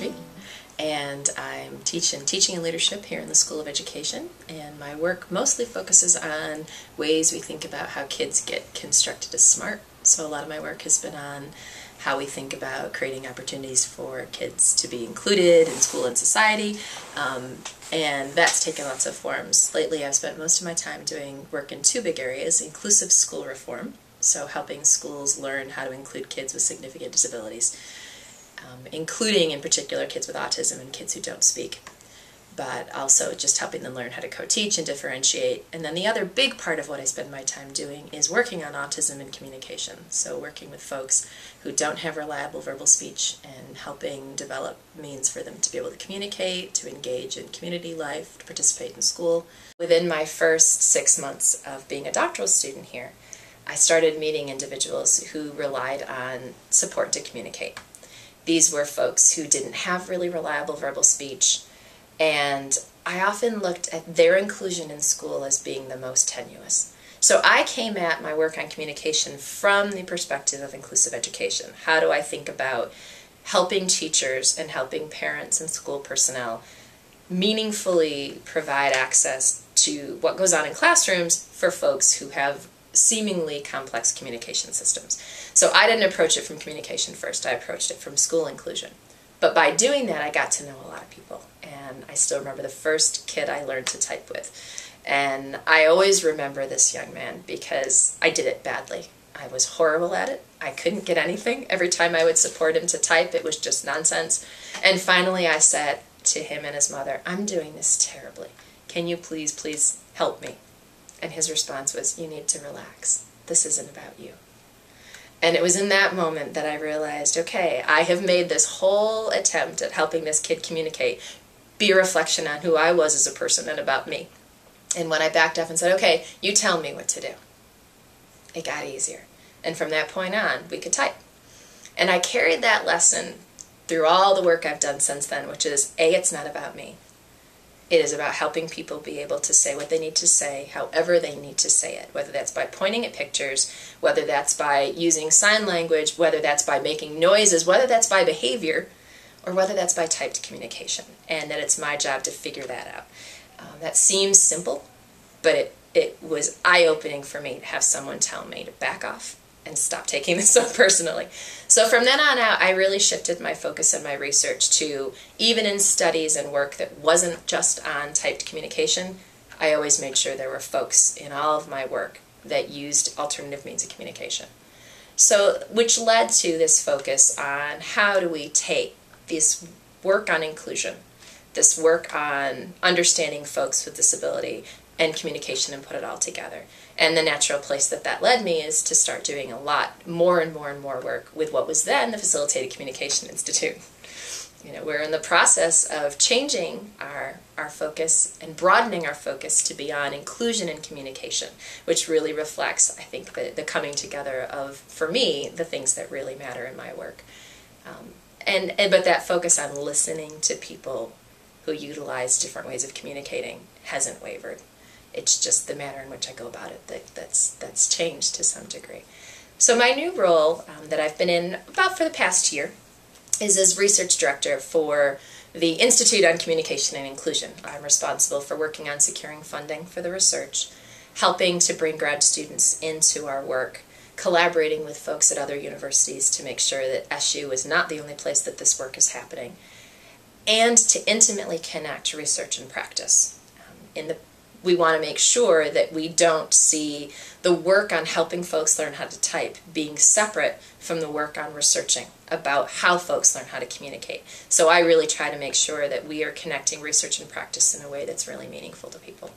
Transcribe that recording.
Ashby, and I'm teaching and leadership here in the School of Education, and my work mostly focuses on ways we think about how kids get constructed as smart. So a lot of my work has been on how we think about creating opportunities for kids to be included in school and society, and that's taken lots of forms. Lately I've spent most of my time doing work in two big areas: inclusive school reform, so helping schools learn how to include kids with significant disabilities, including in particular kids with autism and kids who don't speak, but also just helping them learn how to co-teach and differentiate. And then the other big part of what I spend my time doing is working on autism and communication, so working with folks who don't have reliable verbal speech and helping develop means for them to be able to communicate, to engage in community life, to participate in school. Within my first 6 months of being a doctoral student here, I started meeting individuals who relied on support to communicate. These were folks who didn't have really reliable verbal speech, and I often looked at their inclusion in school as being the most tenuous. So I came at my work on communication from the perspective of inclusive education. How do I think about helping teachers and helping parents and school personnel meaningfully provide access to what goes on in classrooms for folks who have seemingly complex communication systems. So I didn't approach it from communication first, I approached it from school inclusion. But by doing that, I got to know a lot of people, and I still remember the first kid I learned to type with. And I always remember this young man because I did it badly. I was horrible at it. I couldn't get anything. Every time I would support him to type, it was just nonsense. And finally I said to him and his mother, "I'm doing this terribly. Can you please help me?" And his response was, "You need to relax. This isn't about you." And it was in that moment that I realized, okay, I have made this whole attempt at helping this kid communicate be a reflection on who I was as a person and about me. And when I backed up and said, okay, you tell me what to do, it got easier. And from that point on, we could type. And I carried that lesson through all the work I've done since then, which is, A, it's not about me. It is about helping people be able to say what they need to say, however they need to say it, whether that's by pointing at pictures, whether that's by using sign language, whether that's by making noises, whether that's by behavior, or whether that's by typed communication, and that it's my job to figure that out. That seems simple, but it was eye-opening for me to have someone tell me to back off and stop taking this so personally. So from then on out, I really shifted my focus and my research to, even in studies and work that wasn't just on typed communication, I always made sure there were folks in all of my work that used alternative means of communication. So, which led to this focus on how do we take this work on inclusion, this work on understanding folks with disability and communication, and put it all together. And the natural place that that led me is to start doing a lot more and more work with what was then the Facilitated Communication Institute. You know, we're in the process of changing our focus and broadening our focus to be on inclusion and communication, which really reflects, I think, the coming together of, for me, the things that really matter in my work. But that focus on listening to people who utilize different ways of communicating hasn't wavered. It's just the manner in which I go about it that's changed to some degree. So my new role that I've been in about for the past year is as research director for the Institute on Communication and Inclusion. I'm responsible for working on securing funding for the research, helping to bring grad students into our work, collaborating with folks at other universities to make sure that SU is not the only place that this work is happening, and to intimately connect research and practice. We want to make sure that we don't see the work on helping folks learn how to type being separate from the work on researching about how folks learn how to communicate. So I really try to make sure that we are connecting research and practice in a way that's really meaningful to people.